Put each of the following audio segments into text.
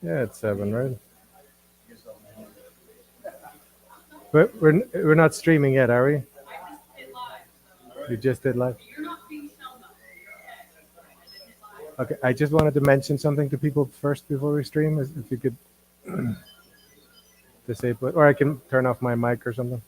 Yeah, it's 7, right? But we're not streaming yet, are we? You just did live. Okay, I just wanted to mention something to people first before we stream. If you could disable it, or I can turn off my mic or something.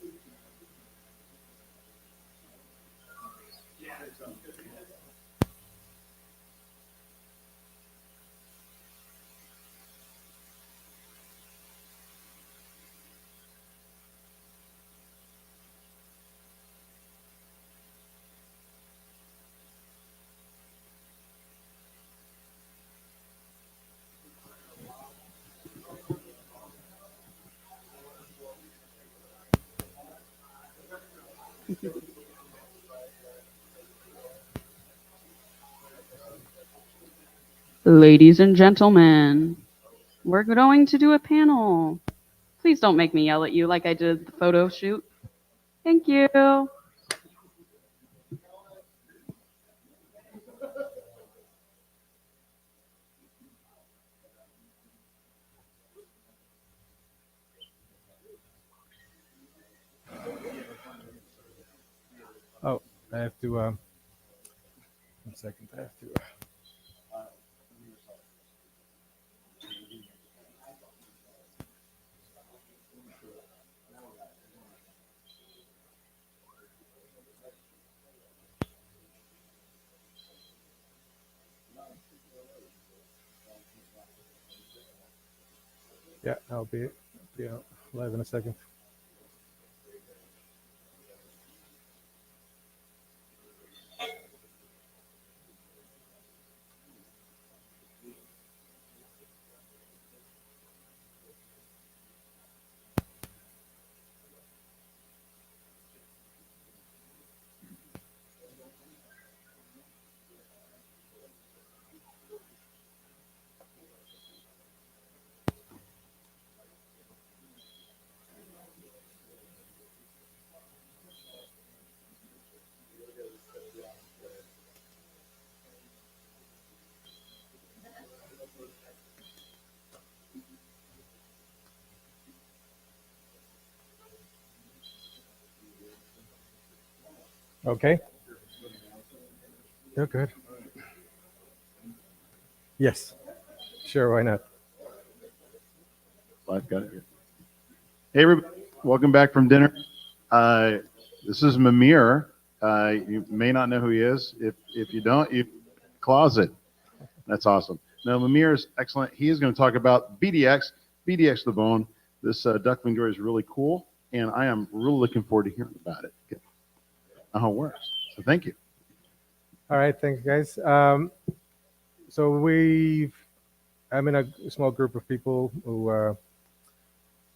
Ladies and gentlemen, we're going to do a panel. Please don't make me yell at you like I did the photo shoot. Thank you. Oh, I have to. 1 second. I have to. Yeah, I'll be out live in a second. Okay. You're good. Yes. Sure. Why not? I've got it. Hey, everybody. Welcome back from dinner. This is Mimir. You may not know who he is. If you don't, you closet. That's awesome. No, Mimir is excellent. He is going to talk about BDX the bone. This duckling droid is really cool, and I am really looking forward to hearing about it. How it works. So thank you. All right. Thanks, guys. So I'm in a small group of people who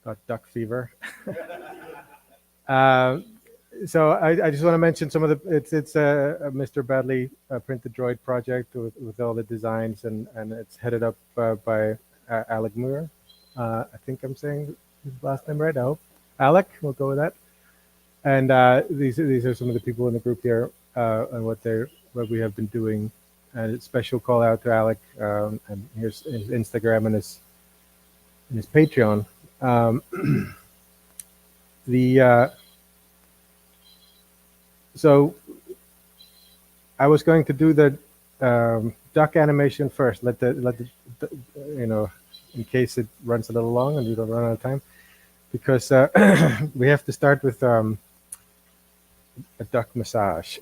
got duck fever. So I just want to mention some of the. It's a Mr. Badley printed droid project with all the designs, and it's headed up by Alec Muir. I think I'm saying his last name right. I hope Alec. We'll go with that. And these are some of the people in the group here and what we have been doing. And a special call out to Alec. And here's his Instagram and his Patreon. So I was going to do the duck animation first. Let the in case it runs a little long and we don't run out of time, because we have to start with a duck massage.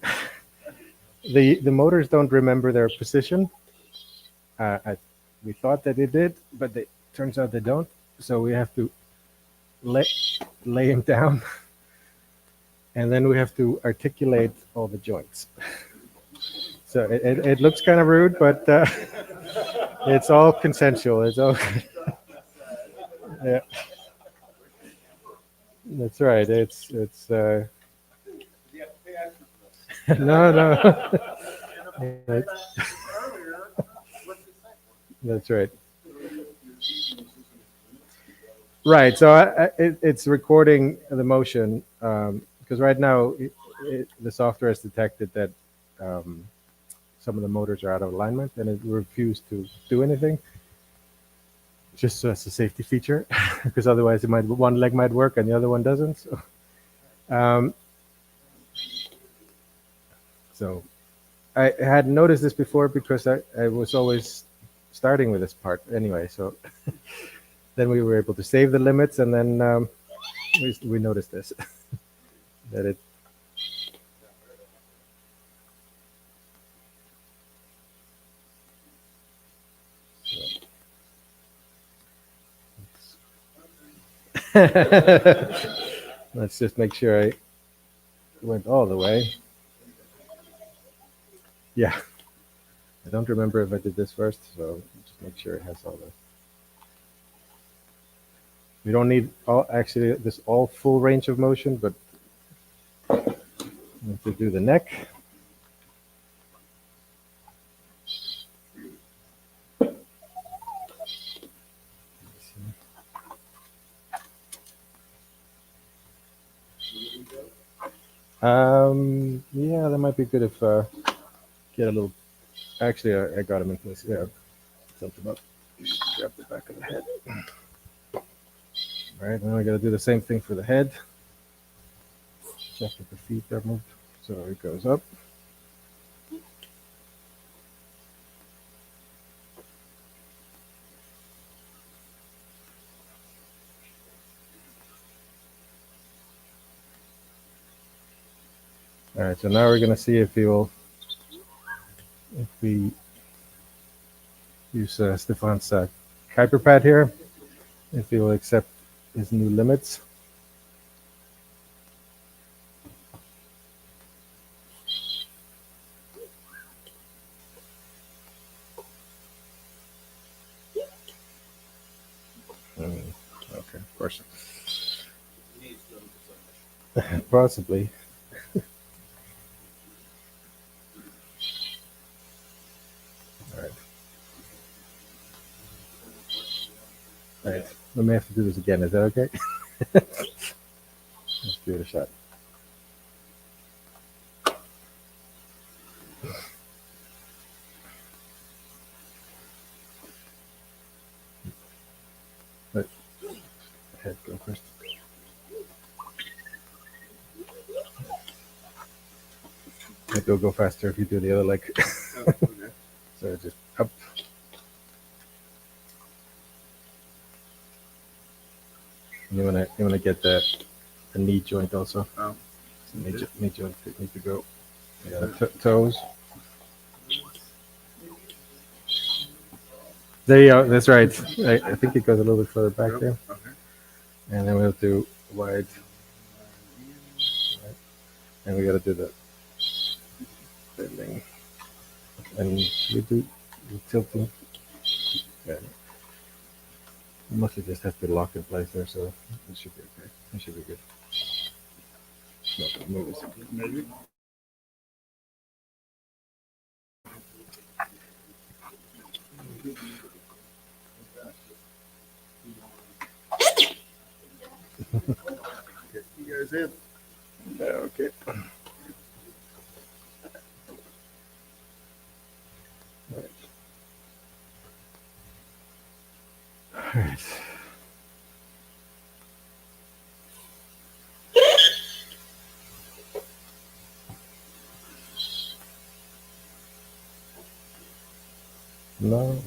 The motors don't remember their position. We thought that they did, but it turns out they don't. So we have to lay him down, and then we have to articulate all the joints. So it looks kind of rude, but it's all consensual. It's all yeah. That's right. It's no. That's right. Right. So it's recording the motion because right now the software has detected that some of the motors are out of alignment and it refused to do anything. just as a safety feature, because otherwise one leg might work and the other one doesn't. So I had noticed this before because I was always starting with this part anyway. So then we were able to save the limits, and then we noticed this that it. Let's just make sure I went all the way. Yeah, I don't remember if I did this first, so just make sure it has all the. We don't need actually this all full range of motion, but we have to do the neck. Yeah, that might be good if get a little. Actually, I got him in place. Yeah, tilt him up. Grab the back of the head. All right, now I got to do the same thing for the head. Check if the feet are moved. So it goes up. All right, so now we're going to see if we use Stefan's Kuiper pad here, if he will accept his new limits. Okay, of course. Possibly. All right. All right. We may have to do this again. Is that okay? Let's give it a shot. Let head go first. Maybe it'll go faster if you do the other leg. Oh, okay. So just up. You wanna get the knee joint also. Oh. So knee joint needs to go. Yeah, toes. There you go. That's right. I think it goes a little bit further back there, Okay. and then we'll do wide. Right. And we got to do the bending, and we do the tilting. Yeah. You mostly just have to lock in place there, so it should be okay. It should be good. It's not gonna move. Maybe. Get you guys in. Yeah, okay. All right. No.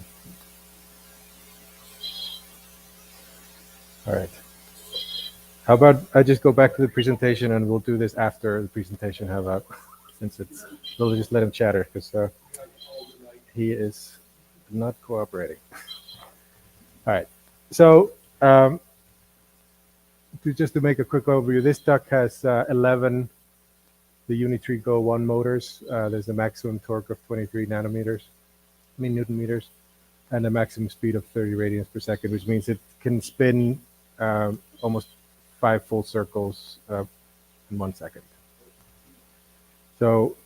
All right. How about I just go back to the presentation and we'll do this after the presentation. How about, since we'll just let him chatter because he is not cooperating. All right. So just to make a quick overview, this duck has 11 the Unitree Go 1 motors. There's a maximum torque of 23 Newton meters, and a maximum speed of 30 radians per second, which means it can spin almost 5 full circles in 1 second. So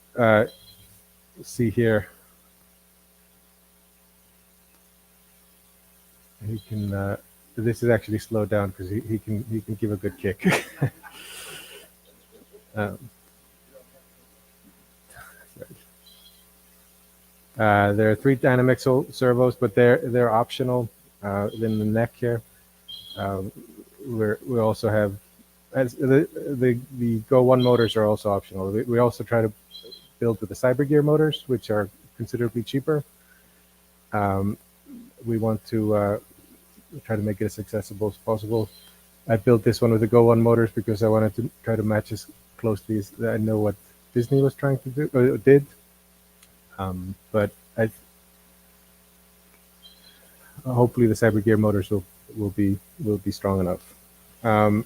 see here, he can. This is actually slowed down because he can give a good kick. There are 3 dynamic servos, but they're optional. in the neck here. Um, we also have as the Go One motors are also optional. We also try to build with the Cyber Gear motors, which are considerably cheaper. Um, we want to try to make it as accessible as possible. I built this one with the Go One motors because I wanted to try to match as closely as I know what Disney was trying to do or did. But hopefully the Cyber Gear motors will be strong enough. Um,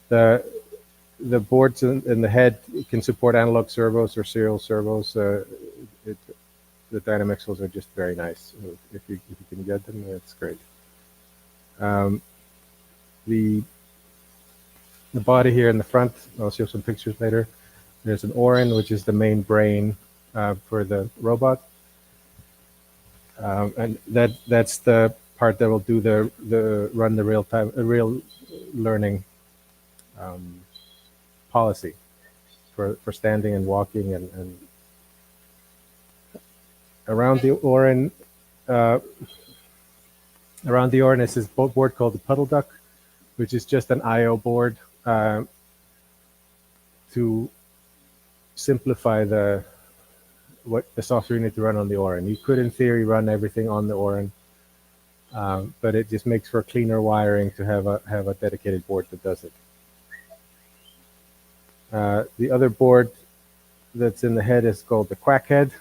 the the boards in the head can support analog servos or serial servos. It, the Dynamixels are just very nice. If you can get them, that's great. Um, the the body here in the front, I'll show some pictures later. There's an Orin, which is the main brain for the robot, and that's the part that will do the run the real learning policy for standing and walking and around the Orin. Around the Orin is this board called the Puddle Duck, which is just an I/O board to simplify what the software you need to run on the Orin. You could, in theory, run everything on the Orin, but it just makes for cleaner wiring to have a dedicated board that does it. The other board that's in the head is called the Quack Head.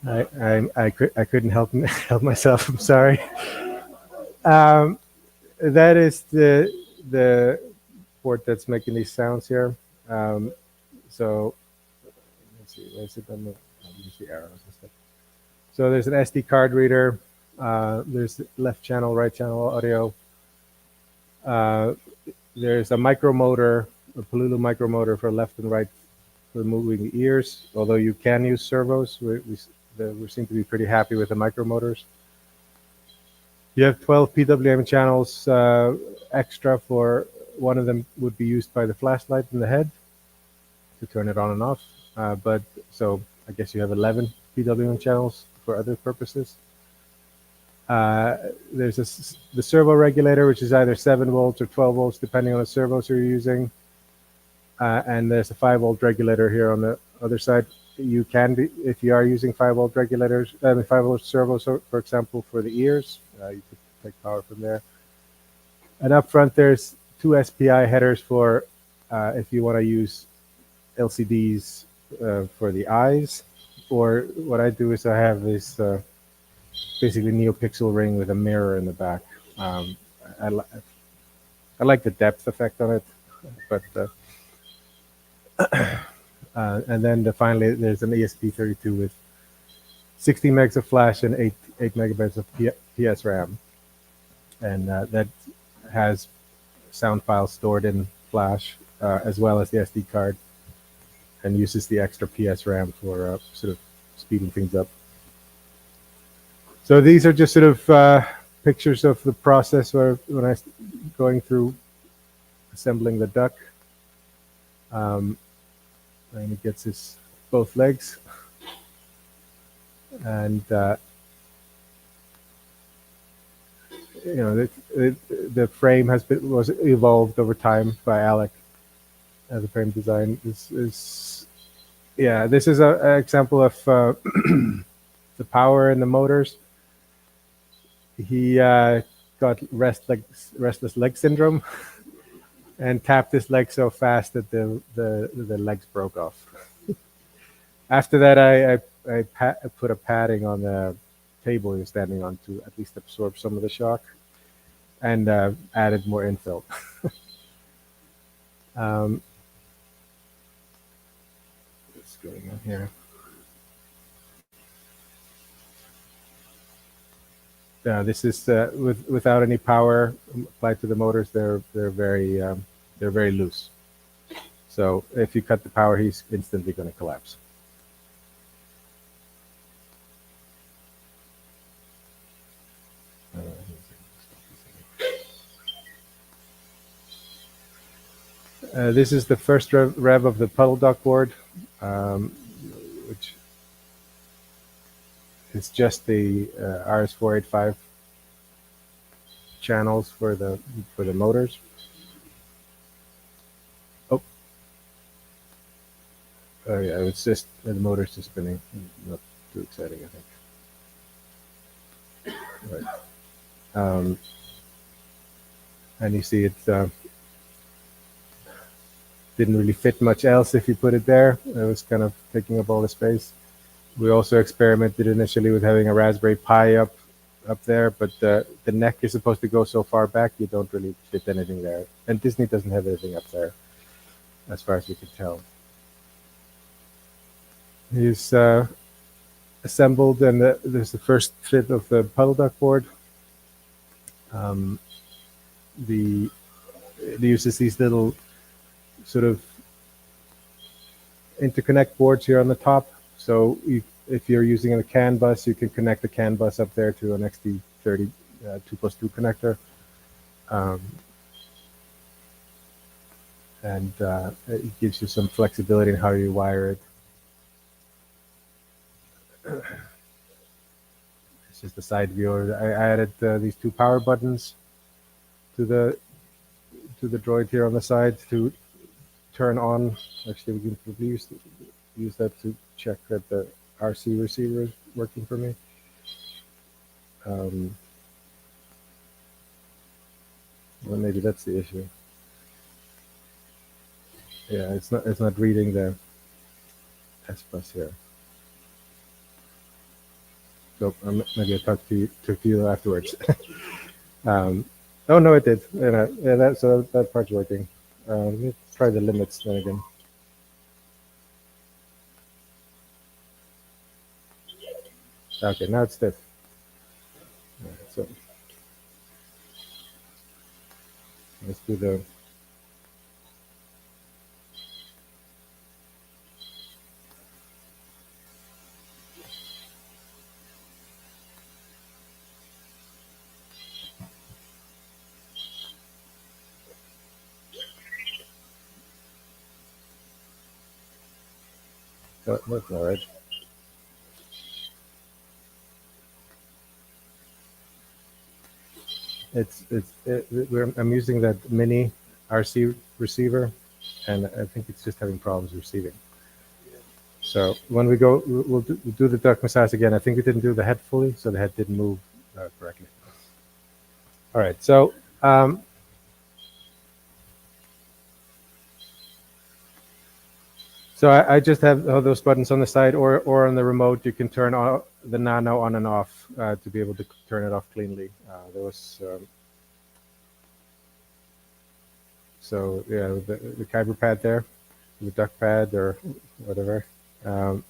I couldn't help myself. I'm sorry. That is the board that's making these sounds here. So let's see, where's it on the? Use the arrows and stuff. So there's an SD card reader. There's left channel, right channel audio. There's a micromotor, a Palulu micromotor for left and right for moving the ears. Although you can use servos, we seem to be pretty happy with the micromotors. You have 12 PWM channels extra for one of them would be used by the flashlight in the head to turn it on and off. But so I guess you have 11 PWM channels for other purposes. There's the servo regulator, which is either 7 volts or 12 volts, depending on the servos you're using. And there's a 5-volt regulator here on the other side. You can be, if you are using 5-volt regulators, 5-volt servos, for example, for the ears, you could take power from there. And up front, there's 2 SPI headers for if you want to use LCDs for the eyes. Or what I do is I have this basically NeoPixel ring with a mirror in the back. I like the depth effect on it, but and then finally there's an ESP32 with 16 megs of flash and 8 megabytes of PS RAM, and that has sound files stored in flash as well as the SD card, and uses the extra PS RAM for sort of speeding things up. So these are just sort of pictures of the process where when I going through assembling the duck. And it gets his both legs, and you know the frame was evolved over time by Alec. The frame design is this is an example of the power in the motors. He got restless leg syndrome. And tapped his leg so fast that the legs broke off. After that, I put a padding on the table he was standing on to at least absorb some of the shock, and added more infill. What's going on here? This is without any power applied to the motors. They're very loose. So if you cut the power, he's instantly going to collapse. This is the first rev of the Puddle Duck board, which it's just the RS485 channels for the motors. Oh, yeah, it's just the motor's just spinning. Not too exciting, I think. Right. And you see it didn't really fit much else if you put it there. It was kind of taking up all the space. We also experimented initially with having a Raspberry Pi up there, but the neck is supposed to go so far back you don't really fit anything there. And Disney doesn't have anything up there, as far as we can tell. He's assembled, and there's the first fit of the puddle duck board. It uses these little sort of interconnect boards here on the top. So if you're using a CAN bus, you can connect the CAN bus up there to an XT30 2+2 connector. And it gives you some flexibility in how you wire it. It's just a side view. I added these two power buttons to the droid here on the side to turn on. Actually, we can probably use that to check that the RC receiver is working for me. Well, maybe that's the issue. Yeah, it's not reading the S bus here. So maybe I'll talk to you afterwards. Oh no, it did. Yeah, that part's working. Let's try the limits then again. Okay, now it's stiff. So let's do the. Oh, that's all right. I'm using that mini RC receiver, and I think it's just having problems receiving. So when we go, we'll do the duck massage again. I think we didn't do the head fully, so the head didn't move correctly. All right, so I just have those buttons on the side, or on the remote. You can turn the Nano on and off to be able to turn it off cleanly. There was so yeah, the Kyber pad there, the duck pad or whatever. We'll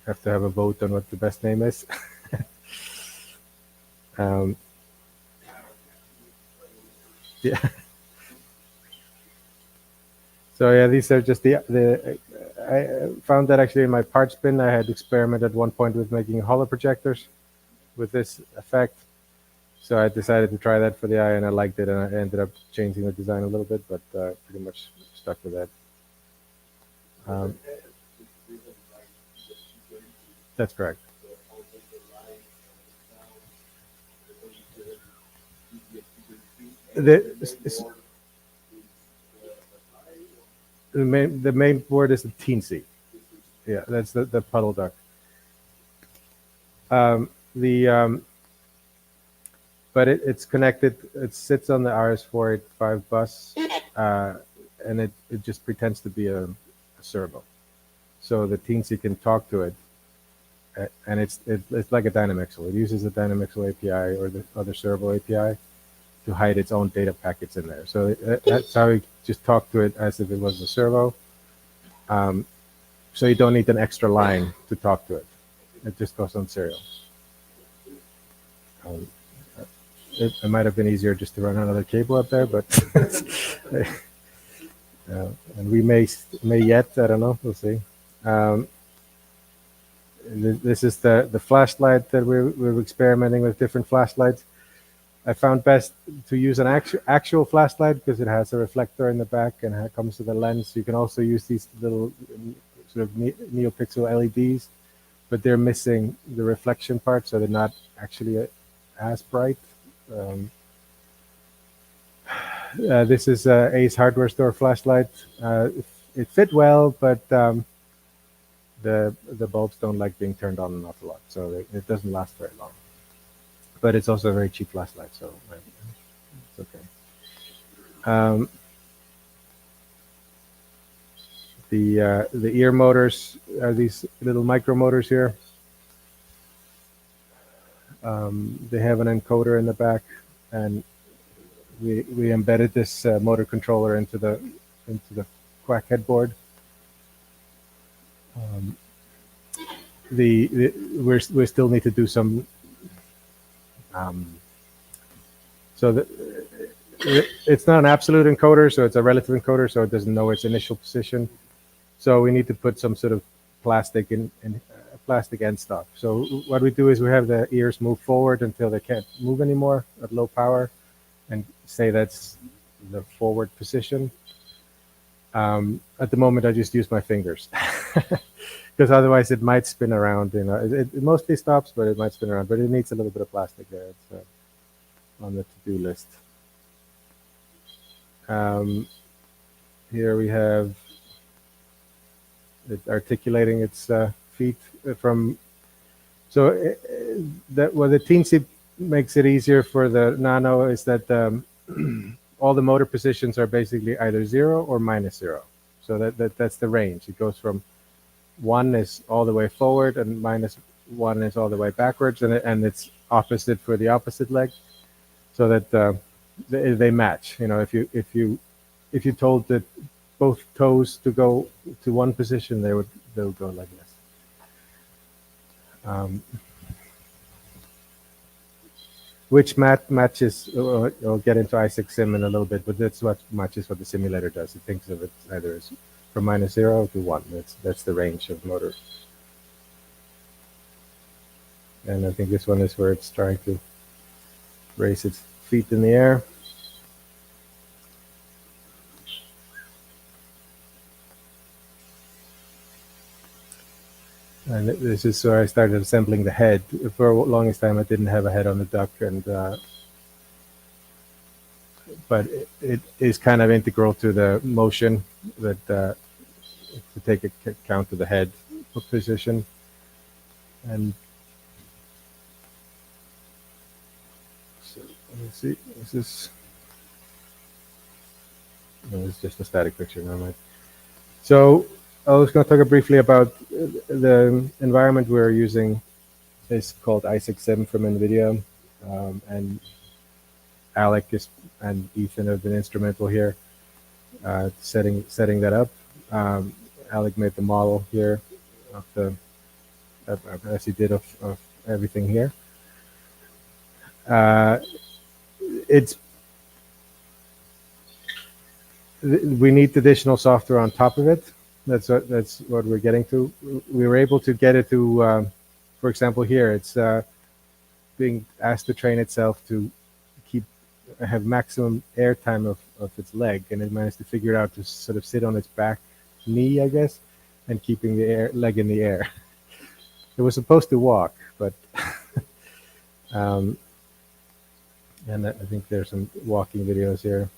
have to have a vote on what the best name is. Yeah. So yeah, these are just I found that actually in my parts bin, I had experimented at one point with making hollow projectors with this effect. So I decided to try that for the eye, and I liked it, and I ended up changing the design a little bit, but pretty much stuck with that. That's correct. The main board is the teensy. Yeah, that's the puddle duck. But it's connected. It sits on the RS485 bus, and it just pretends to be a servo. So the teensy can talk to it, and it's like a Dynamixel. It uses the Dynamixel API or the other servo API to hide its own data packets in there. So that's how we just talk to it as if it was a servo. So you don't need an extra line to talk to it. It just goes on serial. It might have been easier just to run another cable up there, but and we may yet. I don't know. We'll see. This is the flashlight that we're experimenting with different flashlights. I found best to use an actual flashlight because it has a reflector in the back and it comes with a lens. You can also use these little sort of NeoPixel LEDs but they're missing the reflection part, so they're not actually as bright. This is Ace hardware store flashlight. It fit well, but the bulbs don't like being turned on an awful lot, so it doesn't last very long. But it's also a very cheap flashlight, so it's okay. The ear motors are these little micro motors here. They have an encoder in the back, and we embedded this motor controller into the quack headboard. We still need to do some. It's not an absolute encoder, so it's a relative encoder, so it doesn't know its initial position. So we need to put some sort of plastic in plastic end stop. So what we do is we have the ears move forward until they can't move anymore at low power, and say that's the forward position. At the moment, I just use my fingers because otherwise it might spin around. You know, it mostly stops, but it might spin around. But it needs a little bit of plastic there. It's on the to-do list. Here we have it articulating its feet from. So what the Teensy makes it easier for the Nano is that all the motor positions are basically either 0 or -0. So that's the range. It goes from 1 is all the way forward, and -1 is all the way backwards, and it's opposite for the opposite leg, so that they match. You know, if you told that both toes to go to one position, they'll go like this. Which matches, I'll get into i6Sim in a little bit, but that's what matches what the simulator does. It thinks of it either as from -0 to 1. That's the range of motor. And I think this one is where it's trying to raise its feet in the air. And this is where I started assembling the head. For the longest time, I didn't have a head on the duck, and but it is kind of integral to the motion that to take account of the head position. And so let's see, this is no, it's just a static picture. Never mind. So I was going to talk briefly about the environment we're using. It's called i6Sim from NVIDIA, and Alec and Ethan have been instrumental here setting that up. Alec made the model here of as he did of everything here. We need additional software on top of it. That's what we're getting to. We were able to get it to, for example, here it's being asked to train itself to have maximum air time of its leg, and it managed to figure out to sort of sit on its back knee, I guess, and keeping the leg in the air. It was supposed to walk, but and I think there's some walking videos here.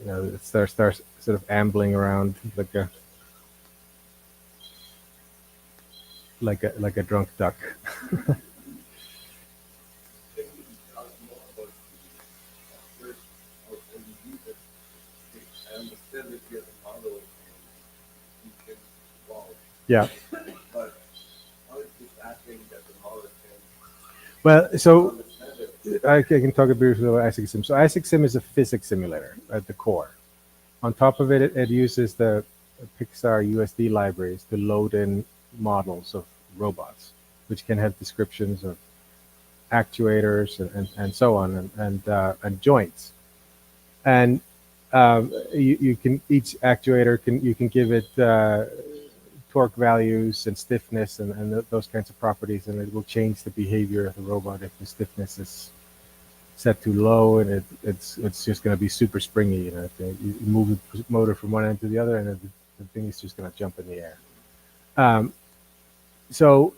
You know, it starts sort of ambling around like a drunk duck. Yeah. Well, so I can talk a bit about i6Sim. So i6Sim is a physics simulator at the core. On top of it, it uses the Pixar USD libraries to load in models of robots, which can have descriptions of actuators and so on, and joints. And you can each actuator you can give it torque values and stiffness and those kinds of properties, and it will change the behavior of the robot if the stiffness is set too low, and it's just going to be super springy. You know, you move the motor from one end to the other, and the thing is just going to jump in the air. So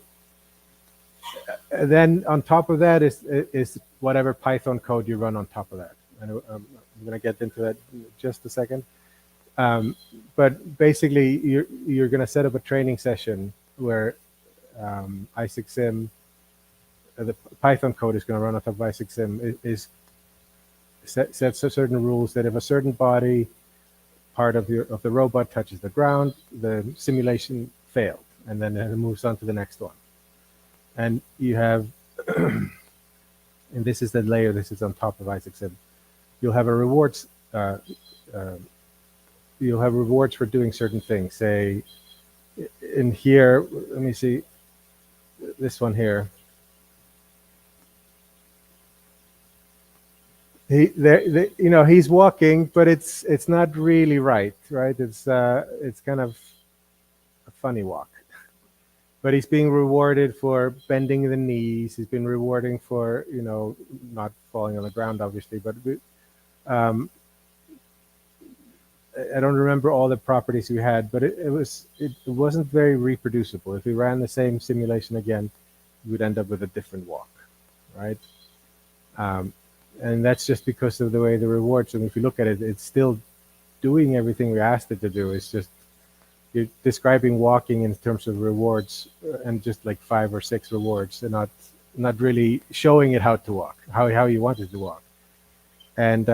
then on top of that is whatever Python code you run on top of that. And I'm going to get into that in just a second. But basically, you're going to set up a training session where i6sim, the Python code is going to run on top of i6sim, is sets certain rules that if a certain body part of the robot touches the ground, the simulation failed, and then it moves on to the next one. And you have, and this is the layer. This is on top of i6sim. You'll have a rewards. You'll have rewards for doing certain things. Say, in here, let me see, this one here. He's walking, but it's not really right. It's kind of a funny walk. But he's being rewarded for bending the knees. He's been rewarding for not falling on the ground, obviously. But I don't remember all the properties we had, but it wasn't very reproducible. If we ran the same simulation again, we would end up with a different walk, right? And that's just because of the way the rewards. And if you look at it, it's still doing everything we asked it to do. It's just you're describing walking in terms of rewards, and just like 5 or 6 rewards, and not really showing it how to walk, how you want it to walk. And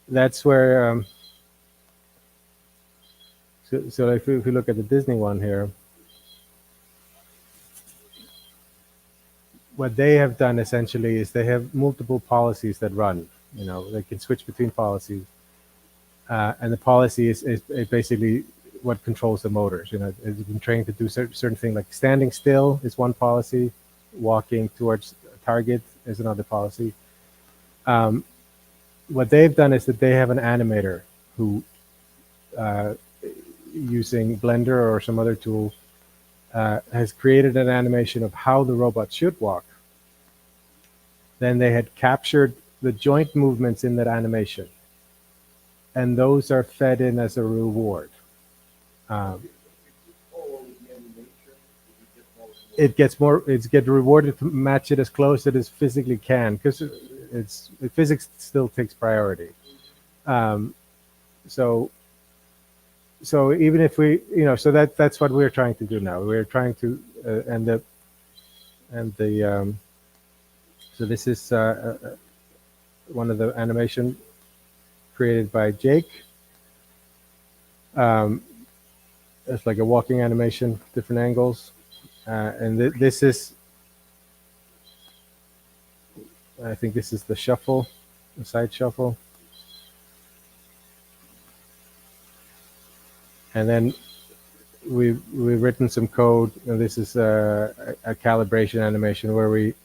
that's where. So if you look at the Disney one here, what they have done essentially is they have multiple policies that run. They can switch between policies, and the policy is basically what controls the motors. It's been trained to do certain things, like standing still is one policy, walking towards a target is another policy. What they've done is that they have an animator who, using Blender or some other tool, has created an animation of how the robot should walk. Then they had captured the joint movements in that animation, and those are fed in as a reward. It's get rewarded to match it as close as it physically can, because physics still takes priority. So even if we, so that's what we're trying to do now. We're trying to, so this is one of the animation created by Jake. It's like a walking animation, different angles, and this is, I think this is the shuffle, the side shuffle. And then we've written some code, and this is a calibration animation where we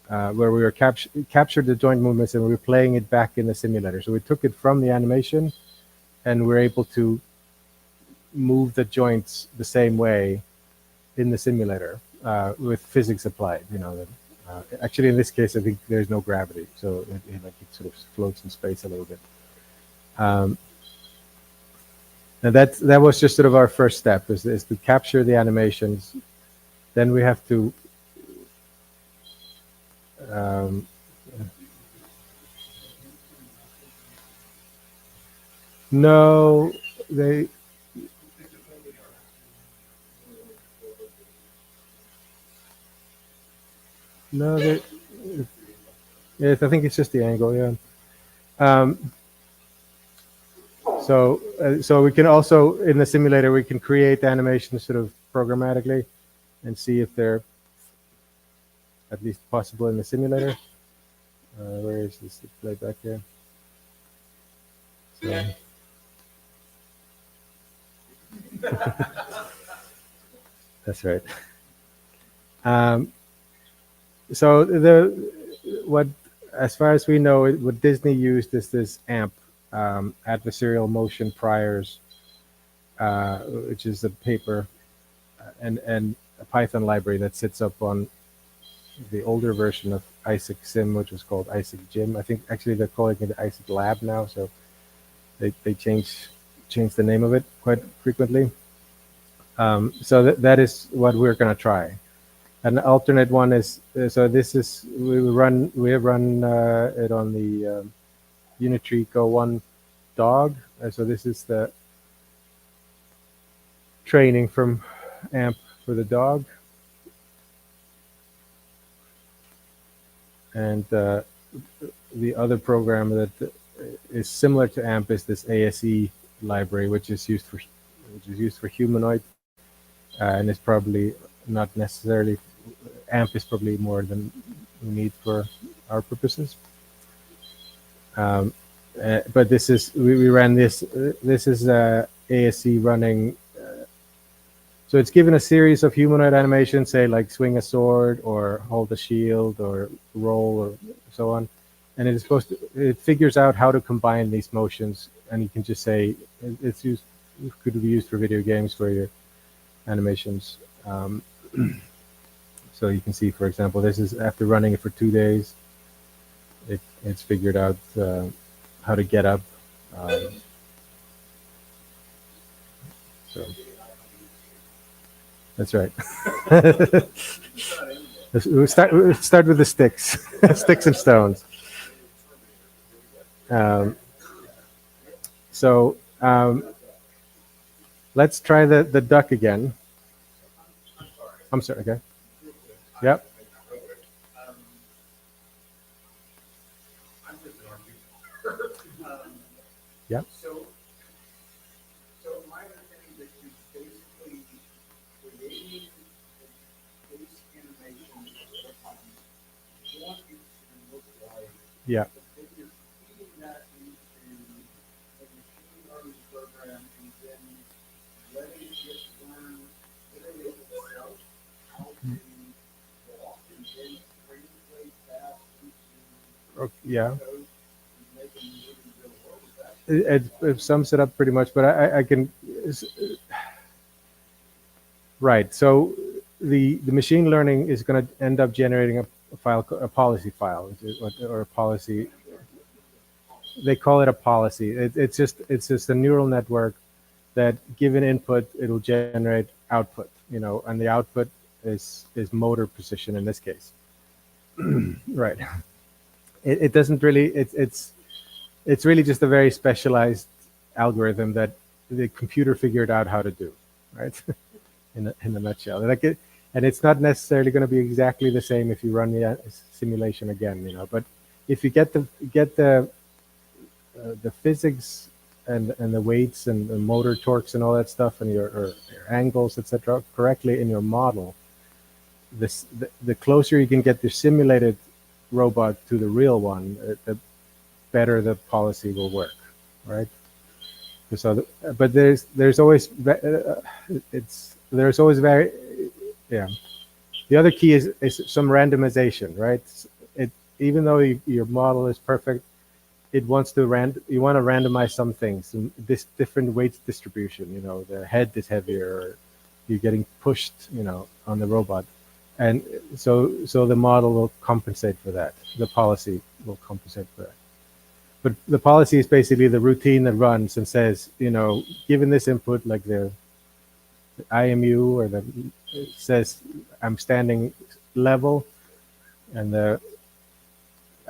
were captured the joint movements, and we were playing it back in the simulator. So we took it from the animation, and we're able to move the joints the same way in the simulator with physics applied. Actually, in this case, I think there's no gravity, so it sort of floats in space a little bit. And that was just sort of our first step, is to capture the animations. Then we have to no, they no, they yes, I think it's just the angle, yeah. So we can also, in the simulator, we can create animations sort of programmatically and see if they're at least possible in the simulator. Where is this playback here? So. That's right. So as far as we know, what Disney used is this AMP, adversarial motion priors, which is a paper and a Python library that sits up on the older version of i6sim, which was called i6gym. I think actually they're calling it i6 lab now, so they change the name of it quite frequently. So that is what we're going to try. An alternate one is so this is we have run it on the Unitree Go 1 dog. So this is the training from AMP for the dog, and the other program that is similar to AMP is this ASE library, which is used for humanoid, and is probably not necessarily AMP is probably more than we need for our purposes. But this is we ran this. This is ASE running. So it's given a series of humanoid animations, say like swing a sword or hold a shield or roll or so on, and it is supposed to. It figures out how to combine these motions, and you can just say it's used. It could be used for video games for your animations. So you can see, for example, this is after running it for 2 days. It's figured out how to get up. So that's right. we'll start with the sticks, sticks and stones. So let's try the duck again. I'm sorry. Okay. Yep. Yep. So my understanding that you basically creating a base animation of what you want it to look like. Yeah. But then you're feeding that into a machine learning program and then letting it learn literally itself how to walk and then translate that into Yeah. code and make them live in the real world. Is that It sums it up pretty much, but I can. Right. So the machine learning is going to end up generating a file, a policy file, or a policy. They call it a policy. It's just a neural network that, given input, it'll generate output. And the output is motor precision in this case. Right. It doesn't really. It's really just a very specialized algorithm that the computer figured out how to do, right? in a nutshell, and it's not necessarily going to be exactly the same if you run the simulation again, But if you get the physics and the weights and the motor torques and all that stuff and your angles, etc., correctly in your model, the closer you can get the simulated robot to the real one, the better the policy will work, right? So, but there's always very, yeah. The other key is some randomization, right? Even though your model is perfect, you want to randomize some things. This different weight distribution, the head is heavier, or you're getting pushed, on the robot, and so the model will compensate for that. The policy will compensate for that. But the policy is basically the routine that runs and says, given this input, like the IMU, or it says I'm standing level, and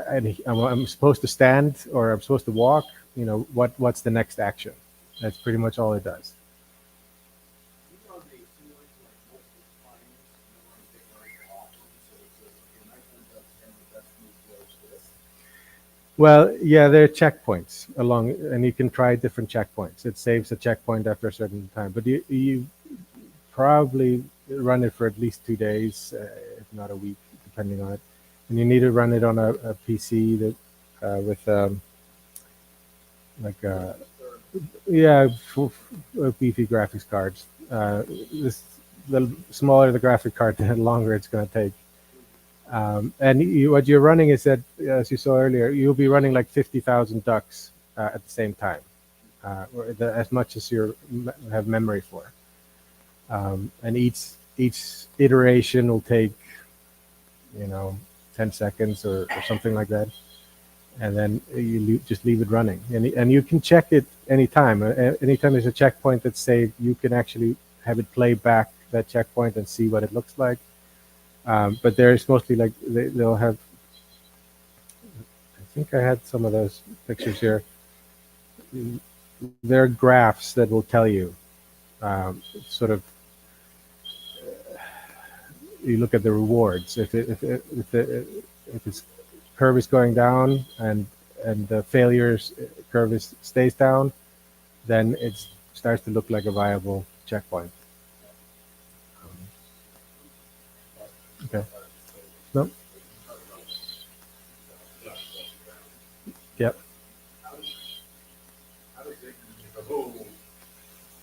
I'm supposed to stand or I'm supposed to walk. What's the next action? That's pretty much all it does. Well, yeah, there are checkpoints along, and you can try different checkpoints. It saves a checkpoint after a certain time, but you probably run it for at least 2 days, if not a week, depending on it. And you need to run it on a PC that with beefy graphics cards. The smaller the graphic card, the longer it's going to take. And what you're running is that, as you saw earlier, you'll be running like 50,000 ducks at the same time, as much as you have memory for. And each iteration will take, 10 seconds or something like that. And then you just leave it running. And you can check it anytime. Anytime there's a checkpoint that's saved, you can actually have it play back that checkpoint and see what it looks like. But there's mostly like they'll have. I think I had some of those pictures here. There are graphs that will tell you sort of. You look at the rewards. If its curve is going down and the failures curve stays down, then it starts to look like a viable checkpoint. Okay. No. Yep. I was thinking, oh,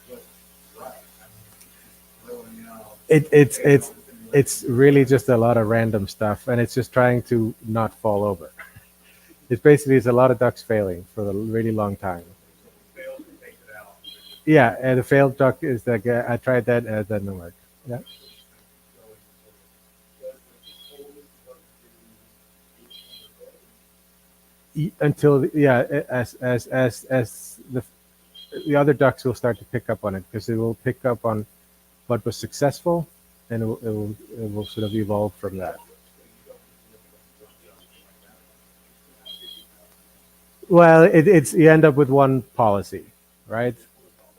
what's right? Rolling out. It's really just a lot of random stuff, and it's just trying to not fall over. It's a lot of ducks failing for a really long time. Failed to take it out. Yeah, and the failed duck is like I tried that and it doesn't work. Yeah. Until as the other ducks will start to pick up on it, because it will pick up on what was successful, and it will sort of evolve from that. Well, it's you end up with one policy, right?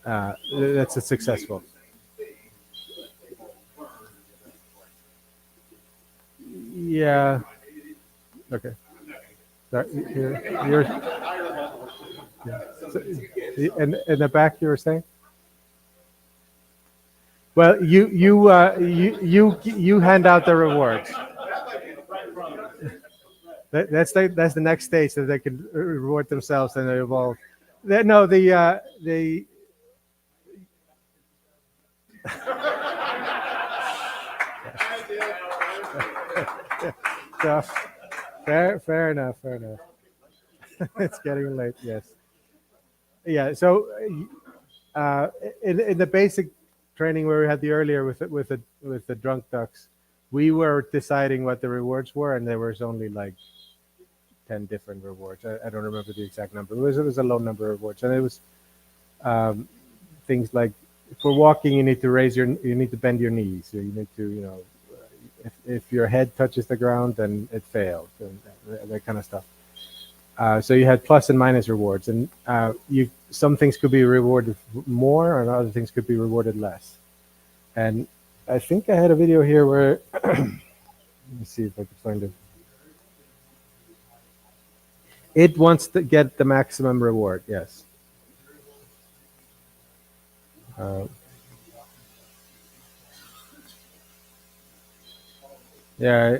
That's a successful. Yeah. Okay. Sorry, you're yeah. So, in the back, you were saying? Well, you hand out the rewards. That's the next stage, that they can reward themselves and they evolve. No, the so, fair enough. It's getting late. Yes. Yeah. So, in the basic training where we had the earlier with the drunk ducks, we were deciding what the rewards were, and there was only like 10 different rewards. I don't remember the exact number. It was a low number of rewards, and it was things like, for walking, you need to bend your knees. So you need to, if your head touches the ground, then it failed, and that kind of stuff. So you had plus and minus rewards, and some things could be rewarded more, and other things could be rewarded less. And I think I had a video here where let me see if I can find it. It wants to get the maximum reward. Yes. Yeah.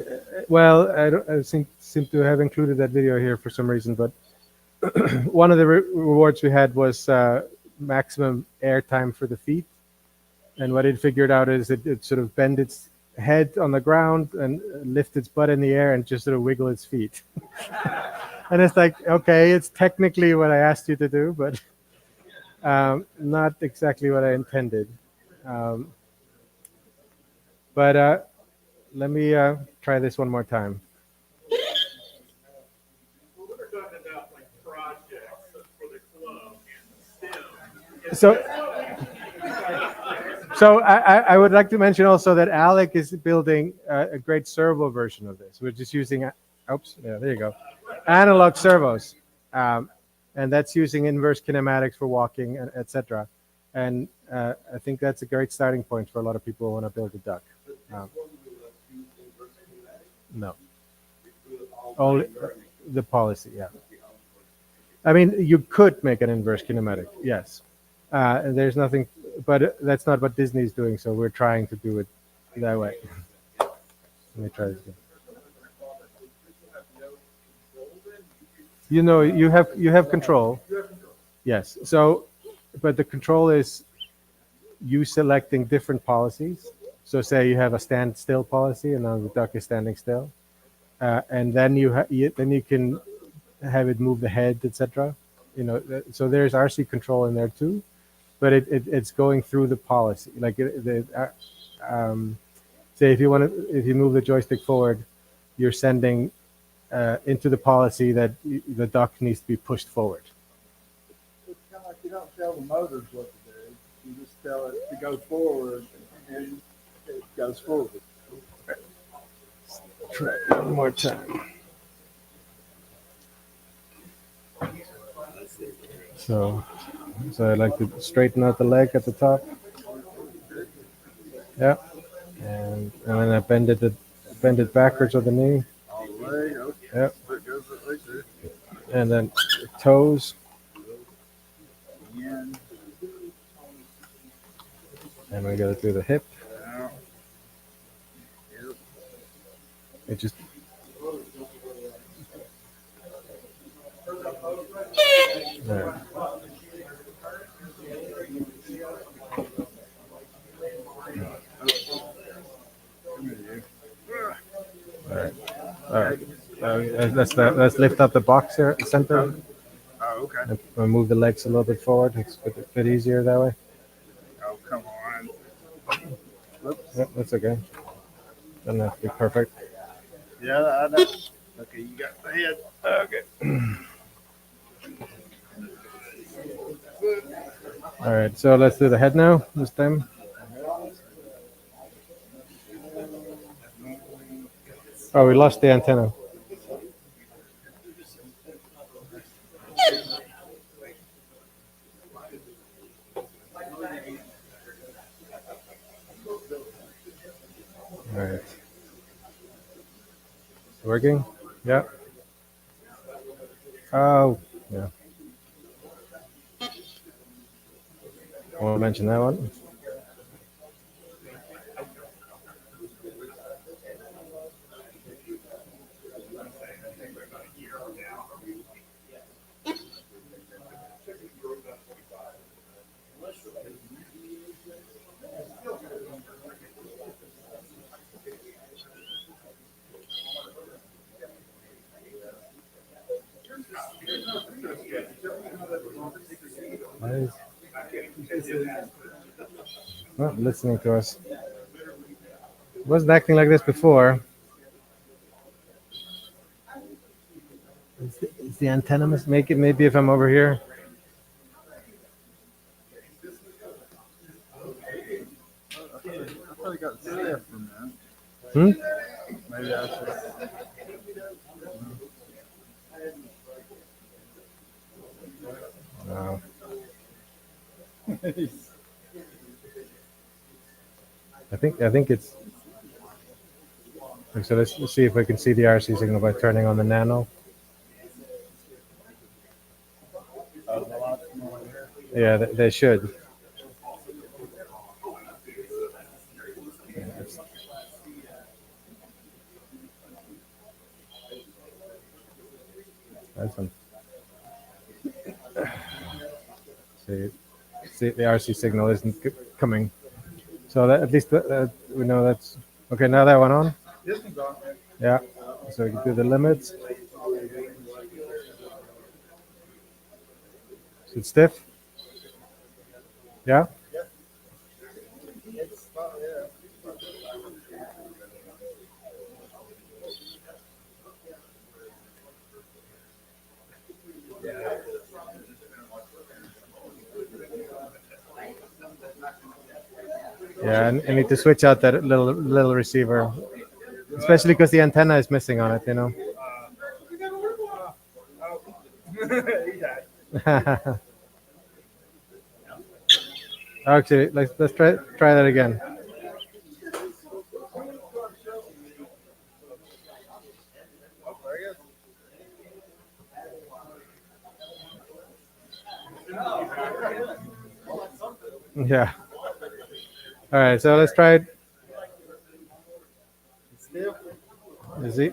Well, I seem to have included that video here for some reason, but one of the rewards we had was maximum air time for the feet. And what it figured out is it sort of bend its head on the ground and lift its butt in the air and just sort of wiggle its feet. And it's like, okay, it's technically what I asked you to do, but not exactly what I intended. But let me try this one more time. Well, we're talking about like projects for the club and STEM. So I would like to mention also that Alec is building a great servo version of this. We're just using, oops, yeah, there you go, analog servos, and that's using inverse kinematics for walking, etc. And I think that's a great starting point for a lot of people who want to build a duck. No, only the policy, yeah. I mean, you could make an inverse kinematic, yes. And there's nothing, but that's not what Disney's doing, so we're trying to do it that way. Let me try this again. You have control. Yes. So, but the control is you selecting different policies. So, say you have a stand still policy, and now the duck is standing still, and then you can have it move the head, etc. So there's RC control in there too. But it's going through the policy. Like say if you move the joystick forward, you're sending into the policy that the duck needs to be pushed forward. It's kind of like you don't tell the motors what to do. You just tell it to go forward, and it goes forward. Try it one more time. So, so I like to straighten out the leg at the top. Yeah, and then I bend it backwards with the knee. All the way. Okay. Yeah, So it goes right there. and then toes, In, and we gotta do the hip. out. Yep. It just there. All right, all right. Let's lift up the box here, center, Oh, okay. and move the legs a little bit forward. It's a bit easier that way. Oh, come on. Whoops. Yeah, that's okay. Doesn't have to be perfect. Yeah, I know. Okay, you got the head. Okay. All right, so let's do the head now this time. Oh, we lost the antenna. All right. Working? Yeah. Oh, yeah. I want to mention that one. Nice. Not listening to us. Wasn't acting like this before. Is the antenna make it? Maybe if I'm over here. I thought I got stiff from that. Hmm? Maybe that's just. No. I think it's. So let's see if we can see the RC signal by turning on the nano. Yeah, they should. Yeah, that's one. See, the RC signal isn't coming. So that, at least we know that's okay. Now that one on. This one's on. Yeah. So we can do the limits. Is it stiff? Yeah. It's not, yeah. Yeah, and I need to switch out that little receiver, especially because the antenna is missing on it. You know. He died. Actually, let's try that again. Oh, there he is. Yeah. All right, so let's try it. Stiff. Is he?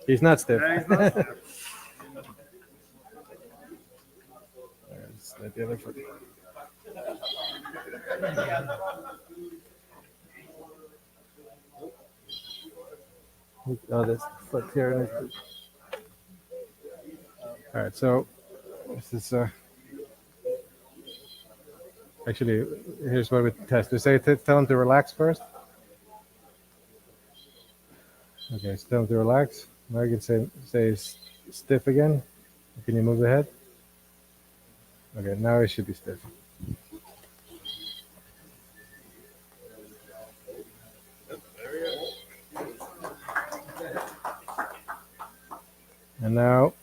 He's not stiff. Yeah, he's not stiff. Let's let the other foot. Oh, this foot here. All right, so this is actually here's what we test. We say tell him to relax first. Okay, so tell him to relax. Now you can say stiff again. Can you move the head? Okay, now it should be stiff. And now,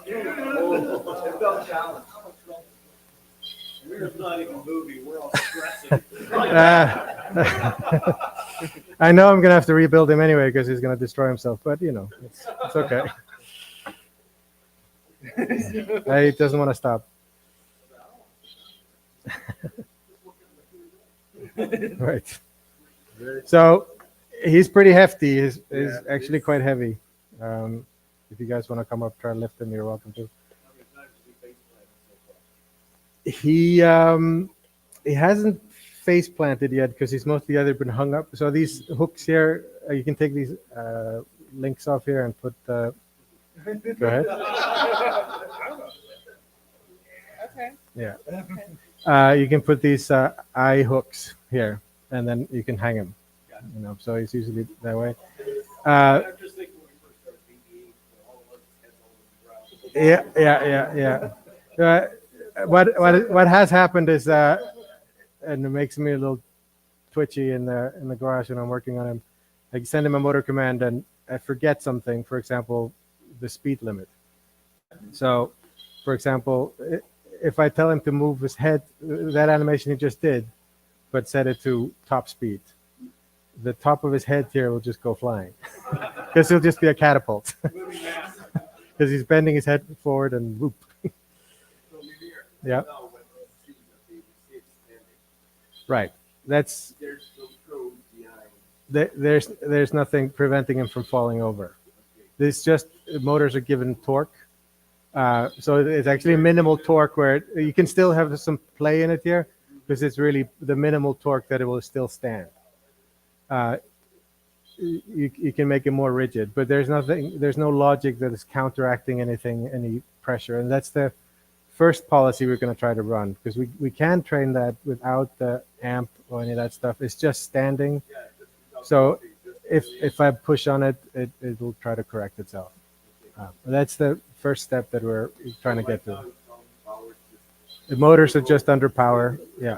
It felt challenged. We're not even moving, we're all stressing. I know I'm gonna have to rebuild him anyway because he's gonna destroy himself. But you know, it's okay. He doesn't want to stop. Right. So he's pretty hefty. He's actually quite heavy. If you guys want to come up, try and lift him, you're welcome to. He hasn't face planted yet because he's mostly either been hung up. So these hooks here, you can take these links off here and put. Go ahead. Okay. Yeah. You can put these eye hooks here, and then you can hang him. You know, so it's usually that way. I'm just thinking when we first started BBing, all of us heads all over the ground. Yeah. What has happened is and it makes me a little twitchy in the garage when I'm working on him. I send him a motor command and I forget something. For example, the speed limit. So, for example, if I tell him to move his head, that animation he just did, but set it to top speed, the top of his head here will just go flying because he'll just be a catapult Moving mass. because he's bending his head forward and whoop. So Mimir, Yeah. no, when we see the baby, see it standing, Right. That's there's no code behind. there's nothing preventing him from falling over. It's just motors are given torque, so it's actually minimal torque where you can still have some play in it here because it's really the minimal torque that it will still stand. You can make it more rigid, but there's no logic that is counteracting any pressure, and that's the first policy we're going to try to run because we can train that without the amp or any of that stuff. It's just standing. So if I push on it, it will try to correct itself. That's the first step that we're trying to get to. The motors are just under power. Yeah.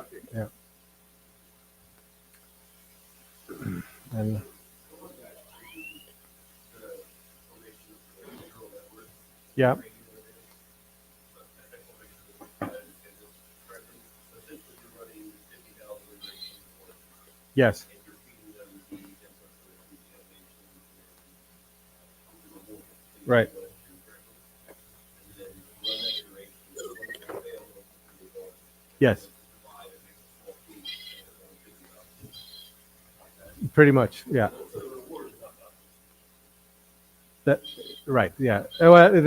And yeah. Yes. Right. Yes. Pretty much, yeah. That right, yeah. Sorry.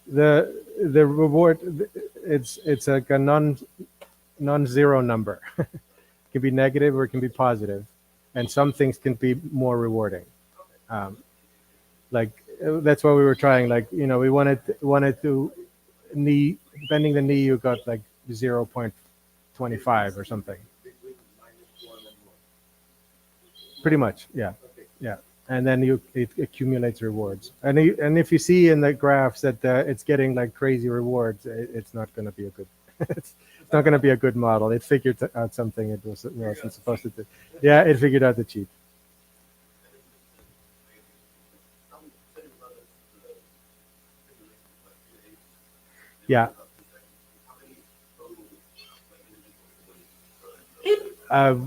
The reward it's like a non-zero number. It can be negative or it can be positive, and some things can be more rewarding. Like that's what we were trying. Like we wanted to bending the knee. You got like 0.25 or something. Pretty much, yeah. And then it accumulates rewards. And if you see in the graphs that it's getting like crazy rewards, it's not going to be a good. It's not going to be a good model. It figured out something it wasn't supposed to do. Yeah, it figured out the cheat. Yeah.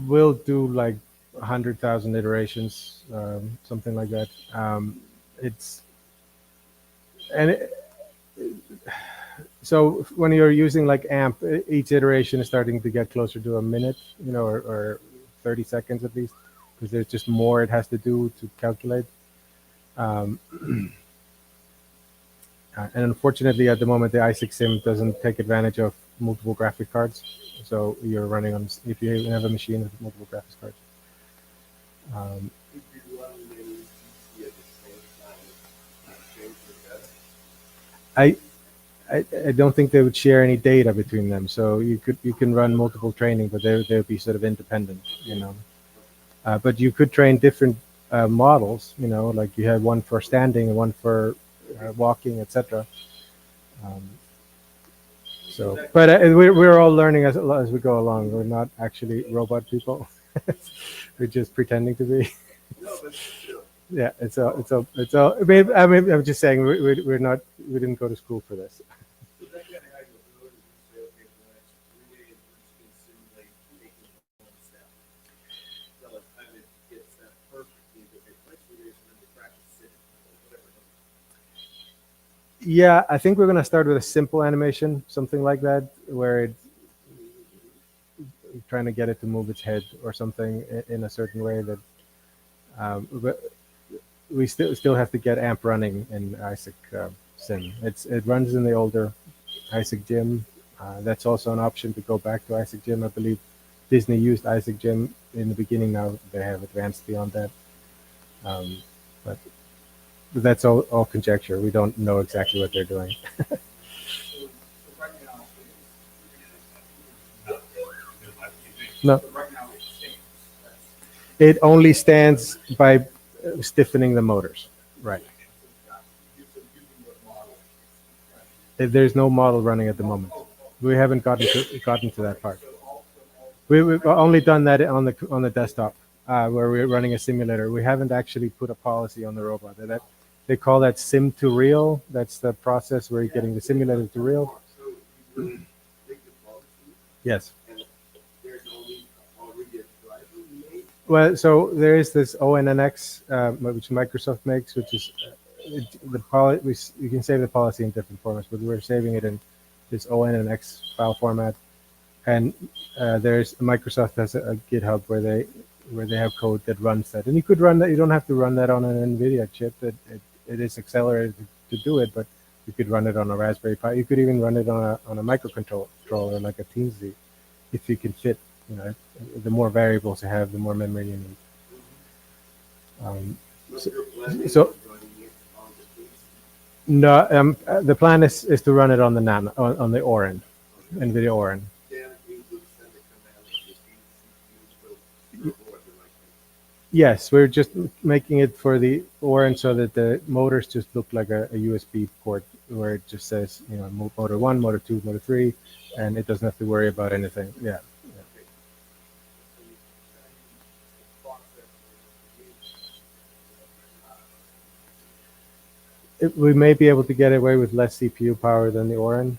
We'll do like 100,000 iterations, something like that. So when you're using like AMP, each iteration is starting to get closer to a minute, or 30 seconds at least, because there's just more it has to do to calculate. And unfortunately, at the moment, the i6 sim doesn't take advantage of multiple graphic cards. So you're running on, if you have a machine with multiple graphics cards. I don't think they would share any data between them. So you can run multiple training, but they would be sort of independent, But you could train different models, like you had one for standing and one for walking, etc. Um, but we're all learning as we go along. We're not actually robot people. We're just pretending to be. Yeah, I'm just saying we're not. We didn't go to school for this. So that kind of how you do it is you say, okay, for the next 3 days, we're just going to simulate taking one step. So it kind of gets that perfectly, okay, for the next 3 days, we're going to practice sitting, or whatever. Yeah, I think we're gonna start with a simple animation, something like that, where it's trying to get it to move its head or something in a certain way that. But we still have to get AMP running in Isaac Sim. It runs in the older Isaac Gym. That's also an option to go back to Isaac Gym. I believe Disney used Isaac Gym in the beginning. Now they have advanced beyond that. But that's all conjecture. We don't know exactly what they're doing. So right now, No, so right now it stinks. That's, it only stands by stiffening the motors. Right. so using what model? There's no model running at the moment. We haven't gotten to that part. We've only done that on the desktop, where we're running a simulator. We haven't actually put a policy on the robot. They call that sim to real. That's the process where you're getting the simulator to real. So you will make the policy, Yes. and there's already a driver made. Well, so there is this ONNX, which Microsoft makes, which is you can save the policy in different formats, but we're saving it in this ONNX file format. And there's Microsoft has a GitHub where they have code that runs that, and you could run that. You don't have to run that on an NVIDIA chip. It is accelerated to do it, but you could run it on a Raspberry Pi. You could even run it on a microcontroller like a TeamZ, if you can fit. The more variables you have, the more memory you need. So no, the plan is to run it on the Nano, on the Orin, NVIDIA Orin. Then we would send a command to the CPU to board the right thing. Yes, we're just making it for the Orin so that the motors just look like a USB port, where it just says, motor 1, motor 2, motor 3, and it doesn't have to worry about anything. Yeah. We may be able to get away with less CPU power than the Orin.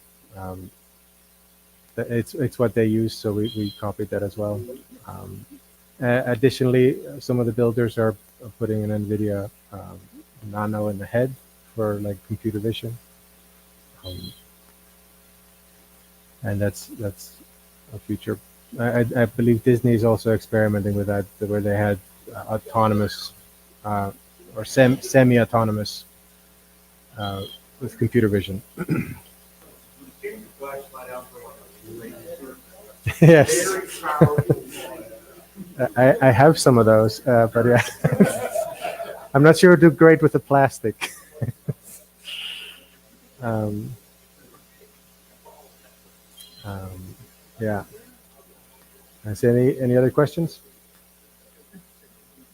It's what they use, so we copied that as well. Additionally, some of the builders are putting an NVIDIA Nano in the head for like computer vision, and that's a future. I believe Disney is also experimenting with that, where they had autonomous or semi-autonomous with computer vision. Yes, I have some of those, but yeah, I'm not sure it'll do great with the plastic. Yeah. Is there any other questions?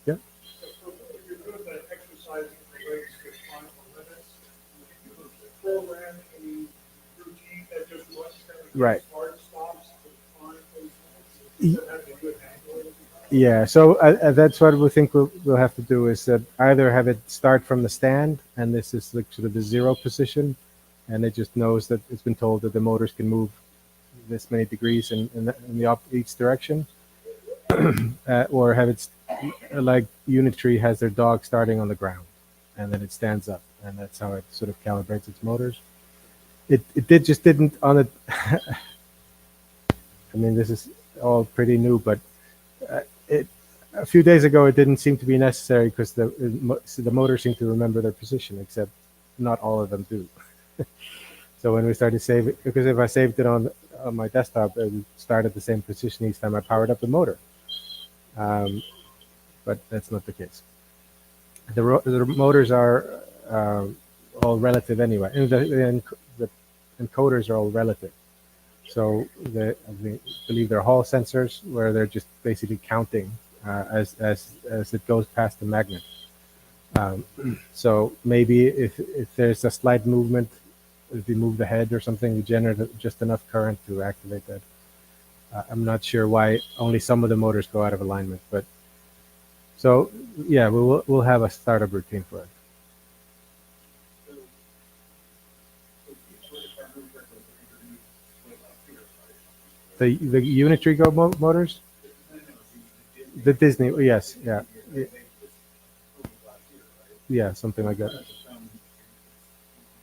Yeah. So if you're doing the exercising the legs with final limits, you program a routine that just runs kind of Right. hard stops to find those limits instead of having to do it manually. Yeah, so that's what we think we'll have to do, is that either have it start from the stand, and this is like sort of the 0 position, and it just knows that it's been told that the motors can move this many degrees in each direction, or have it like Unitree has their dog starting on the ground, and then it stands up, and that's how it sort of calibrates its motors. It didn't on it. I mean, this is all pretty new, but a few days ago it didn't seem to be necessary, because the motors seem to remember their position, except not all of them do. So when we started saving, because if I saved it on my desktop, it would start at the same position each time I powered up the motor. But that's not the case. The motors are all relative anyway, and the encoders are all relative. So I believe they're Hall sensors, where they're just basically counting as it goes past the magnet. Um, so maybe if there's a slight movement, if you move the head or something, you generate just enough current to activate that. I'm not sure why only some of the motors go out of alignment, but so yeah, we'll have a startup routine for it. So, so usually if I remember correctly, they're underneath, like up here, right? The Unitrigo motors, No, no, the Disney, yes, yeah, they just over last year, right? yeah, something like that. Kind of some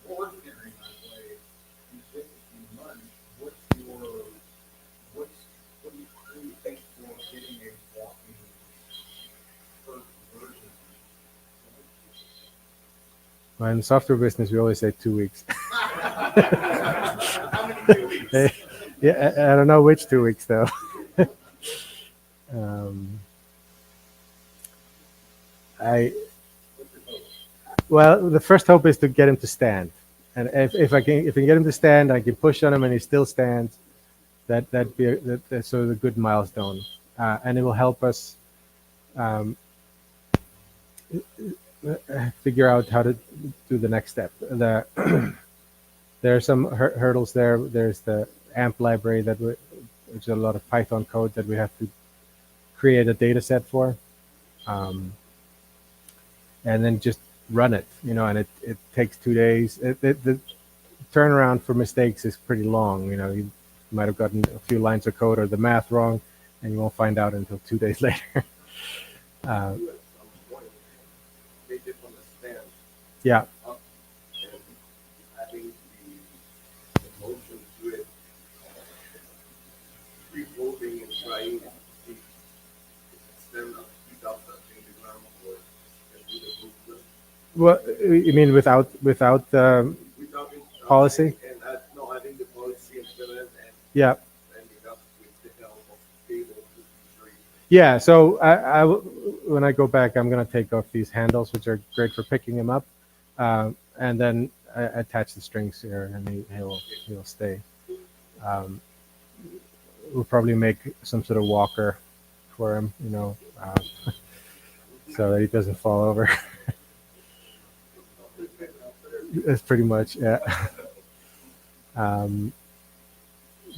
ordinary, by the way, in 15 months, what do you think for getting a walking first version? Well, in the software business, we always say 2 weeks. How many 2 weeks? Yeah, I don't know which 2 weeks though. um, I What's your total? Well, the first hope is to get him to stand, and if I can get him to stand, I can push on him and he still stands. That's sort of a good milestone, and it will help us um, figure out how to do the next step. There are some hurdles there. There's the AMP library which is a lot of Python code that we have to create a data set for, and then just run it. And it takes 2 days. The turnaround for mistakes is pretty long. You might have gotten a few lines of code or the math wrong, and you won't find out until 2 days later. uh, They did on the stand yeah, up and adding the motion to it, revolving and trying to stand up without touching the ground or do the movement what you mean without without policy? and no, adding the policy and fill it Yeah. and it up with the help of cable to straight. Yeah, so when I go back, I'm gonna take off these handles, which are great for picking him up, and then I attach the strings here, and he'll stay. Um, we'll probably make some sort of walker for him, so that he doesn't fall over. That's pretty much, yeah. Um,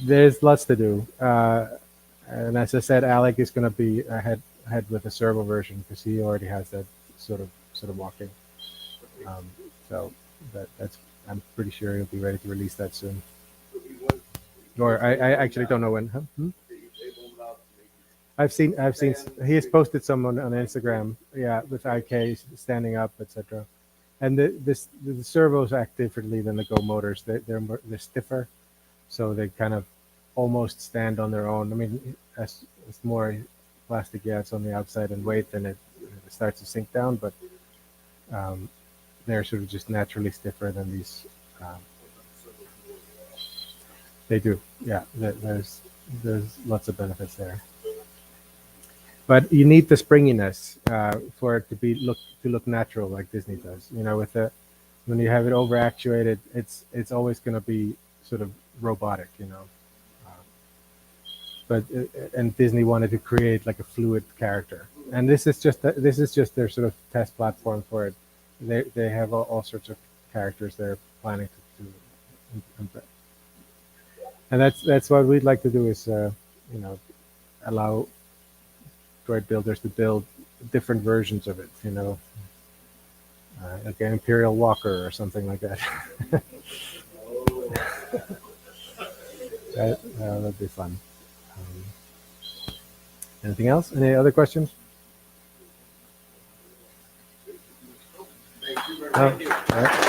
there's lots to do. And as I said, Alec is going to be ahead with a servo version because he already has that sort of walking. So that's I'm pretty sure he'll be ready to release that soon. Or I actually don't know when. Huh? I've seen he has posted some on Instagram. Yeah, with IK standing up, etc. And the servos act differently than the Go motors. They're stiffer, so they kind of almost stand on their own. I mean, as more plastic gets on the outside and weight, then it starts to sink down. But they're sort of just naturally stiffer than these. They do, yeah. There's lots of benefits there. But you need the springiness for it to look natural, like Disney does. When you have it over actuated, it's always going to be sort of robotic. But and Disney wanted to create like a fluid character, and this is just their sort of test platform for it. They have all sorts of characters they're planning to embed. And that's what we'd like to do is allow droid builders to build different versions of it, like an Imperial Walker or something like that. That'd be fun. Anything else? Any other questions? Thank you very No? much. All right.